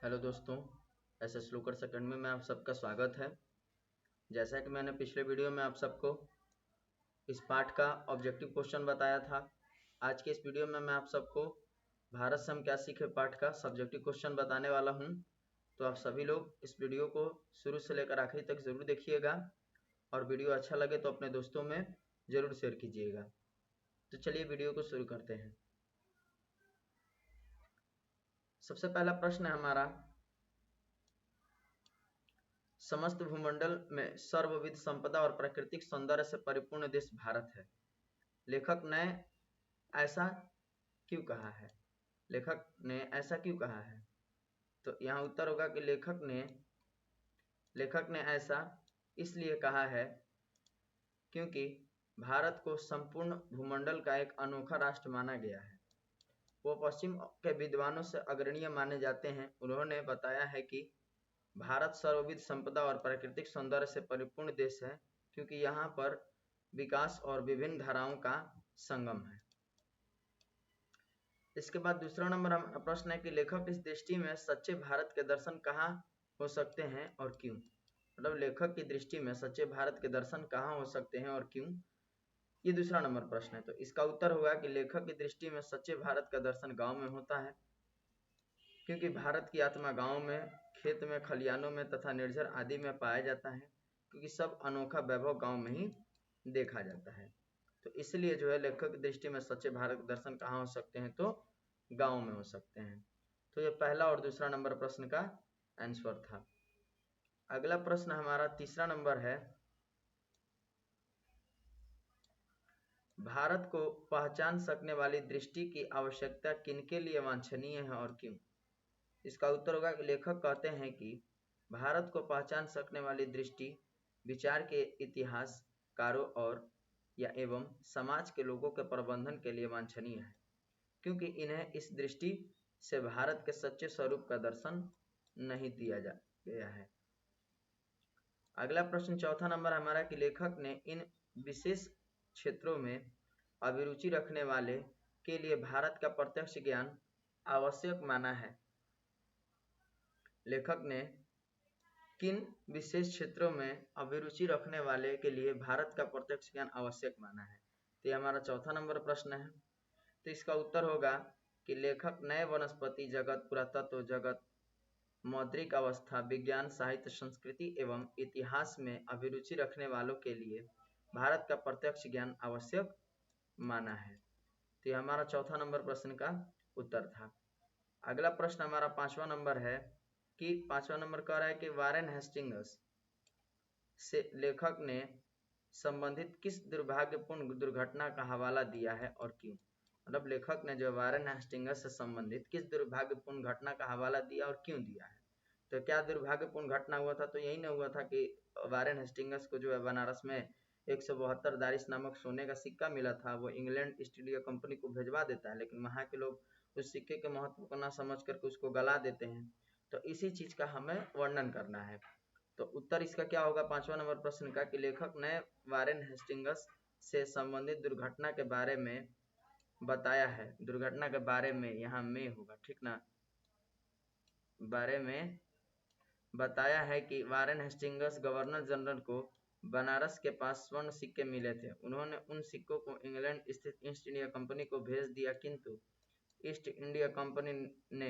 Hello दोस्तों, SS लूकर्स academy में आप सबका स्वागत है। जैसा कि मैंने पिछले वीडियो में आप सबको इस पाठ का ऑब्जेक्टिव क्वेश्चन बताया था, आज के इस वीडियो में मैं आप सबको भारत से हम क्या सीखे पाठ का सब्जेक्टिव क्वेश्चन बताने वाला हूं। तो आप सभी लोग इस वीडियो को शुरू से लेकर आखिरी तक जरूर देखिएगा और वीडियो अच्छा लगे तो अपने दोस्तों में जरूर शेयर कीजिएगा। तो चलिए वीडियो को शुरू करते हैं। सबसे पहला प्रश्न है हमारा, समस्त भूमंडल में सर्वविध संपदा और प्राकृतिक सौंदर्य से परिपूर्ण देश भारत है। लेखक ने ऐसा क्यों कहा है? लेखक ने ऐसा क्यों कहा है? तो यहाँ उत्तर होगा कि लेखक ने ऐसा इसलिए कहा है क्योंकि भारत को संपूर्ण भूमंडल का एक अनोखा राष्ट्र माना गया है। वो पश्चिम के विद्वानों से अग्रणीय माने जाते हैं। उन्होंने बताया है कि भारत सर्वविध संपदा और प्राकृतिक सौंदर्य से परिपूर्ण देश है क्योंकि यहाँ पर विकास और विभिन्न धाराओं का संगम है। इसके बाद दूसरा नंबर हमारा प्रश्न है कि लेखक इस दृष्टि में सच्चे भारत के दर्शन कहाँ हो सकते हैं और क्यों? मतलब लेखक की दृष्टि में सच्चे भारत के दर्शन कहाँ हो सकते हैं और क्यों, ये दूसरा नंबर प्रश्न है। तो इसका उत्तर होगा कि लेखक की दृष्टि में सच्चे भारत का दर्शन गांव में होता है क्योंकि भारत की आत्मा गांव में, खेत में, खलियानों में तथा निर्झर आदि में पाया जाता है क्योंकि सब अनोखा वैभव गांव में ही देखा जाता है। तो इसलिए जो है लेखक की दृष्टि में सच्चे भारत के दर्शन कहाँ हो सकते हैं? तो गांव में हो सकते हैं। तो ये पहला और दूसरा नंबर प्रश्न का आंसर था। अगला प्रश्न हमारा तीसरा नंबर है, भारत को पहचान सकने वाली दृष्टि की आवश्यकता किनके लिए वांछनीय है और क्यों? इसका उत्तर होगा कि लेखक कहते हैं कि भारत को पहचान सकने वाली दृष्टि विचार के इतिहासकारों और या एवं समाज के लोगों के प्रबंधन के लिए वांछनीय है क्योंकि इन्हें इस दृष्टि से भारत के सच्चे स्वरूप का दर्शन नहीं दिया गया है। अगला प्रश्न चौथा नंबर हमारा कि लेखक ने इन विशेष क्षेत्रों में अभिरुचि रखने वाले के लिए भारत का प्रत्यक्ष ज्ञान आवश्यक माना है। लेखक ने किन विशेष क्षेत्रों में अभिरुचि रखने वाले के लिए भारत का प्रत्यक्ष ज्ञान आवश्यक माना है? तो ये हमारा चौथा नंबर प्रश्न है। तो इसका उत्तर होगा कि लेखक नए वनस्पति जगत, पुरातत्व जगत, मौद्रिक अवस्था, विज्ञान, साहित्य, संस्कृति एवं इतिहास में अभिरुचि रखने वालों के लिए भारत का प्रत्यक्ष ज्ञान आवश्यक माना है। तो ये हमारा चौथा नंबर प्रश्न का उत्तर था। अगला प्रश्न हमारा पांचवा नंबर है कि पांचवा नंबर कह रहा है कि वारेन हेस्टिंग्स से लेखक ने संबंधित किस दुर्भाग्यपूर्ण दुर्घटना का हवाला दिया है और क्यों? मतलब लेखक ने जो वारेन हेस्टिंग्स से संबंधित किस दुर्भाग्यपूर्ण घटना का हवाला दिया और क्यों दिया है? तो क्या दुर्भाग्यपूर्ण घटना हुआ था? तो यही न हुआ था कि वारेन हेस्टिंग्स को जो है बनारस में 172 दारिश नामक सोने का सिक्का मिला था, वो इंग्लैंड ईस्ट इंडिया कंपनी को भेजवा देता है, लेकिन वहाँ के लोग उस सिक्के के महत्व को ना समझ करके उसको गला देते हैं। तो इसी चीज का हमें वर्णन करना है। तो उत्तर इसका क्या होगा पांचवा नंबर प्रश्न का कि लेखक ने वारेन हेस्टिंग्स से संबंधित दुर्घटना के बारे में बताया है। दुर्घटना के बारे में यहाँ में होगा, ठीक ना, बारे में बताया है कि वारेन हेस्टिंग्स गवर्नर जनरल को बनारस के पास स्वर्ण सिक्के मिले थे। उन्होंने उन सिक्कों को इंग्लैंड स्थित ईस्ट इंडिया कंपनी को भेज दिया किंतु ईस्ट इंडिया कंपनी ने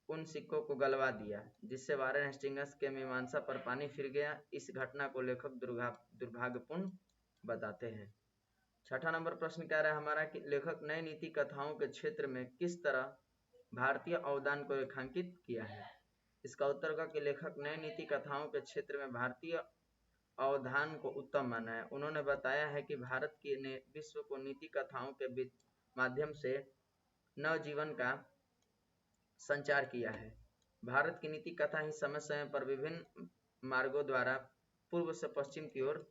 उन सिक्कों को गलवा दिया जिससे वारेन हेस्टिंग्स के मीमांसा पर पानी फिर गया। इस घटना को लेखक दुर्भाग्यपूर्ण बताते हैं। छठा नंबर प्रश्न कह रहा है हमारा कि लेखक नई नीति कथाओं के क्षेत्र में किस तरह भारतीय अवदान को रेखांकित किया है? इसका उत्तर होगा कि लेखक नई नीति कथाओं के क्षेत्र में भारतीय अवदान को उत्तम माना है। उन्होंने बताया है कि भारत ने विश्व को नीति कथाओं के माध्यम से नवजीवन का संचार किया है। भारत की नीति कथा ही समय समय पर विभिन्न मार्गों द्वारा पूर्व से पश्चिम की ओर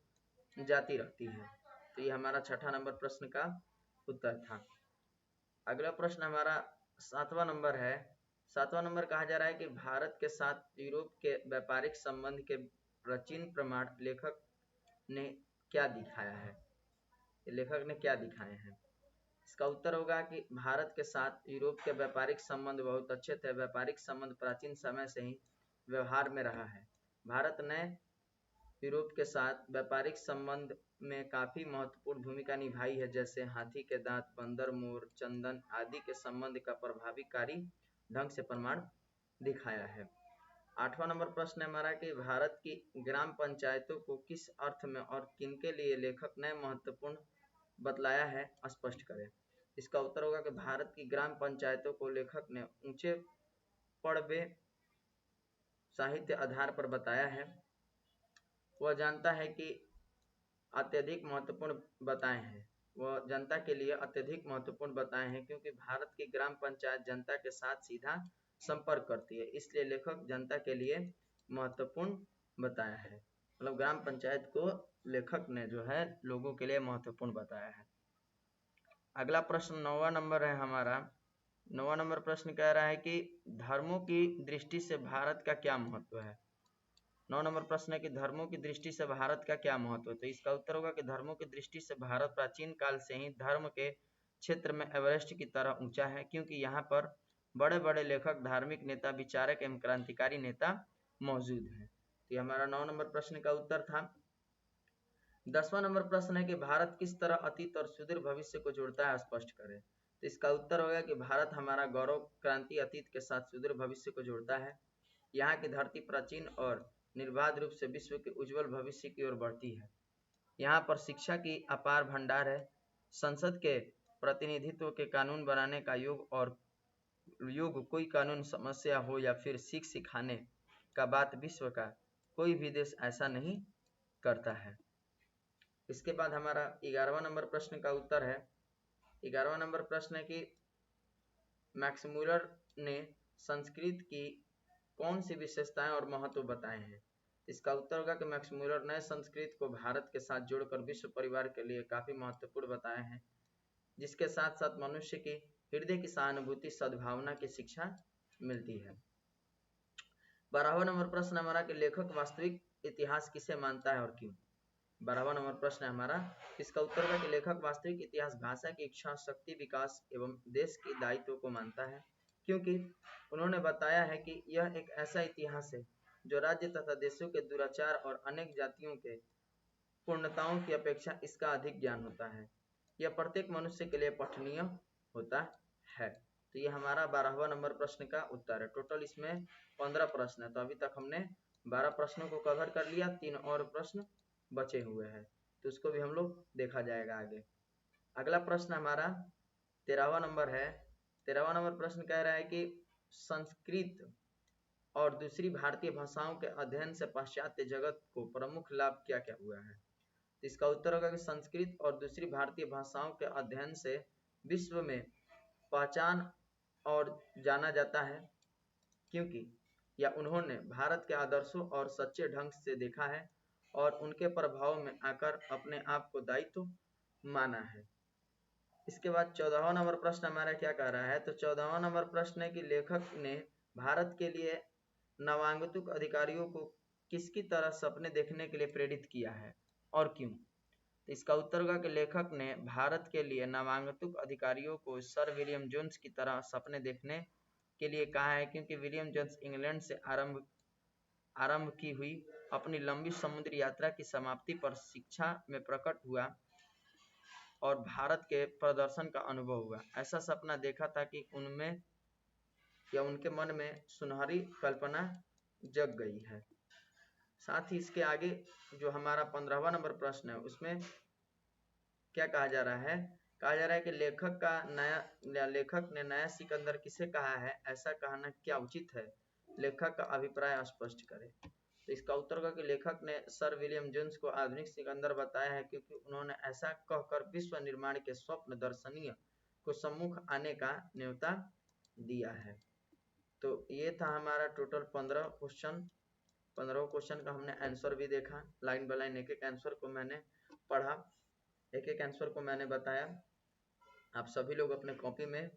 जाती रहती है। तो ये हमारा छठा नंबर प्रश्न का उत्तर था। अगला प्रश्न हमारा सातवां नंबर है। सातवां नंबर कहा जा रहा है कि भारत के साथ यूरोप के व्यापारिक संबंध के प्राचीन प्रमाण लेखक ने क्या दिखाया है? लेखक ने क्या दिखाए हैं? इसका उत्तर होगा कि भारत के साथ यूरोप के व्यापारिक संबंध बहुत अच्छे थे। व्यापारिक संबंध प्राचीन समय से ही व्यवहार में रहा है। भारत ने यूरोप के साथ व्यापारिक संबंध में काफी महत्वपूर्ण भूमिका निभाई है, जैसे हाथी के दांत, बंदर, मोर, चंदन आदि के संबंध का प्रभावकारी ढंग से प्रमाण दिखाया है। 8वां नंबर प्रश्न है हमारा कि भारत की ग्राम पंचायतों को किस अर्थ में और किनके लिए लेखक ने महत्वपूर्ण बतलाया है, स्पष्ट करें। इसका उत्तर होगा कि भारत की ग्राम पंचायतों को लेखक ने ऊंचे पड़बे साहित्य आधार पर बताया है। वह जानता है कि अत्यधिक महत्वपूर्ण बताए हैं वह जनता के लिए अत्यधिक महत्वपूर्ण बताए हैं, क्योंकि भारत की ग्राम पंचायत जनता के साथ सीधा संपर्क करती है, इसलिए लेखक जनता के लिए महत्वपूर्ण बताया है। मतलब ग्राम पंचायत को लेखक ने जो है लोगों के लिए महत्वपूर्ण बताया है। अगला प्रश्न 9वां नंबर है हमारा। 9वां नंबर प्रश्न कह रहा है कि धर्मों की दृष्टि से भारत का क्या महत्व है। 9 नंबर प्रश्न है कि धर्मों की दृष्टि से भारत का क्या महत्व है। तो इसका उत्तर होगा कि धर्मों की दृष्टि से भारत प्राचीन काल से ही धर्म के क्षेत्र में एवरेस्ट की तरह ऊंचा है, क्योंकि यहाँ पर बड़े बड़े लेखक, धार्मिक नेता, विचारक एवं क्रांतिकारी नेता मौजूद हैं। तो ये हमारा 9 नंबर प्रश्न का उत्तर था। 10वां नंबर प्रश्न है कि भारत किस तरह अतीत और सुदूर भविष्य को जोड़ता है, स्पष्ट करें। तो इसका उत्तर होगा कि भारत हमारा गौरव क्रांति अतीत के साथ सुदूर भविष्य को जोड़ता है। यहाँ की धरती प्राचीन और निर्बाध रूप से विश्व के उज्जवल भविष्य की ओर बढ़ती है। यहाँ पर शिक्षा की अपार भंडार है। संसद के प्रतिनिधित्व के कानून बनाने का युग कोई कानून समस्या हो या फिर सीख सिखाने का बात विश्व का कोई भी देश ऐसा नहीं करता है। इसके बाद हमारा 11वां नंबर प्रश्न का उत्तर है। 11वां नंबर प्रश्न है कि मैक्स मुलर ने संस्कृत की कौन सी विशेषताएं और महत्व बताए हैं। इसका उत्तर होगा कि मैक्स मुलर ने संस्कृत को भारत के साथ जोड़कर विश्व परिवार के लिए काफी महत्वपूर्ण बताए हैं, जिसके साथ साथ मनुष्य की हृदय की सहानुभूति, सद्भावना की शिक्षा मिलती है। 12वां नंबर प्रश्न हमारा कि लेखक वास्तविक इतिहास किसे मानता है और क्यों। 12वां नंबर प्रश्न है हमारा। इसका उत्तर होगा कि लेखक वास्तविक इतिहास भाषा की इच्छा शक्ति, विकास एवं देश के दायित्व को मानता है, क्योंकि उन्होंने बताया है कि यह एक ऐसा इतिहास है जो राज्य तथा देशों के दुराचार और अनेक जातियों के पूर्णताओं की अपेक्षा इसका अधिक ज्ञान होता है। यह प्रत्येक मनुष्य के लिए पठनीय होता है। तो ये हमारा 12वां नंबर प्रश्न का उत्तर है। टोटल इसमें 15 प्रश्न है। तो अभी तक हमने 12 प्रश्नों को कवर कर लिया, 3 और प्रश्न बचे हुए हैं, तो उसको भी हम लोग देखा जाएगा आगे। अगला प्रश्न हमारा 13वां नंबर है। 13वां नंबर प्रश्न कह रहा है कि संस्कृत और दूसरी भारतीय भाषाओं के अध्ययन से पाश्चात्य जगत को प्रमुख लाभ क्या क्या हुआ है। तो इसका उत्तर होगा कि संस्कृत और दूसरी भारतीय भाषाओं के अध्ययन से विश्व में पहचान और जाना जाता है, क्योंकि या उन्होंने भारत के आदर्शों और सच्चे ढंग से देखा है और उनके प्रभाव में आकर अपने आप को दायित्व माना है। इसके बाद 14वां नंबर प्रश्न हमारा क्या कह रहा है। तो 14वां नंबर प्रश्न है कि लेखक ने भारत के लिए नवागंतुक अधिकारियों को किसकी तरह सपने देखने के लिए प्रेरित किया है और क्यों। तो इसका उत्तर होगा कि लेखक ने भारत के लिए नवागंतुक अधिकारियों को सर विलियम जोन्स की तरह सपने देखने के लिए कहा है, क्योंकि विलियम जोन्स इंग्लैंड से आरंभ की हुई अपनी लंबी समुद्री यात्रा की समाप्ति पर शिक्षा में प्रकट हुआ और भारत के प्रदर्शन का अनुभव हुआ। ऐसा सपना देखा था कि उनमें या उनके मन में सुनहरी कल्पना जग गई है। साथ ही इसके आगे जो हमारा 15वां नंबर प्रश्न है उसमें क्या कहा जा रहा है। कहा जा रहा है कि लेखक ने नया सिकंदर किसे कहा है, ऐसा कहना क्या उचित है, लेखक का अभिप्राय स्पष्ट करें। तो इसका उत्तर होगा कि लेखक ने सर विलियम जोन्स को आधुनिक सिकंदर बताया है, क्योंकि उन्होंने ऐसा कहकर विश्व निर्माण के स्वप्न दर्शनीय को सम्मुख आने का न्योता दिया है। तो ये था हमारा टोटल 15 क्वेश्चन। 15 क्वेश्चन का हमने आंसर भी देखा, लाइन बाय लाइन एक एक आंसर को मैंने पढ़ा, एक एक आंसर को मैंने बताया। आप सभी लोग अपने कॉपी में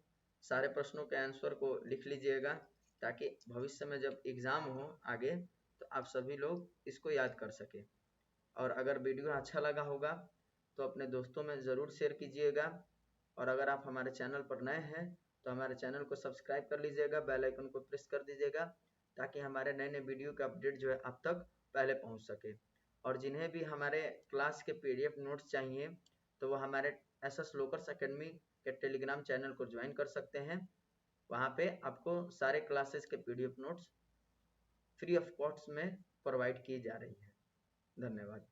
सारे प्रश्नों के आंसर को लिख लीजिएगा, ताकि भविष्य में जब एग्जाम हो आगे तो आप सभी लोग इसको याद कर सके। और अगर वीडियो अच्छा लगा होगा तो अपने दोस्तों में ज़रूर शेयर कीजिएगा और अगर आप हमारे चैनल पर नए हैं तो हमारे चैनल को सब्सक्राइब कर लीजिएगा, बेल आइकन को प्रेस कर दीजिएगा ताकि हमारे नए नए वीडियो का अपडेट जो है आप तक पहले पहुंच सके। और जिन्हें भी हमारे क्लास के PDF नोट्स चाहिए तो वो हमारे SS लोकर्स अकेडमी के टेलीग्राम चैनल को ज्वाइन कर सकते हैं। वहाँ पे आपको सारे क्लासेस के PDF notes free of cost में प्रोवाइड की जा रही है। धन्यवाद।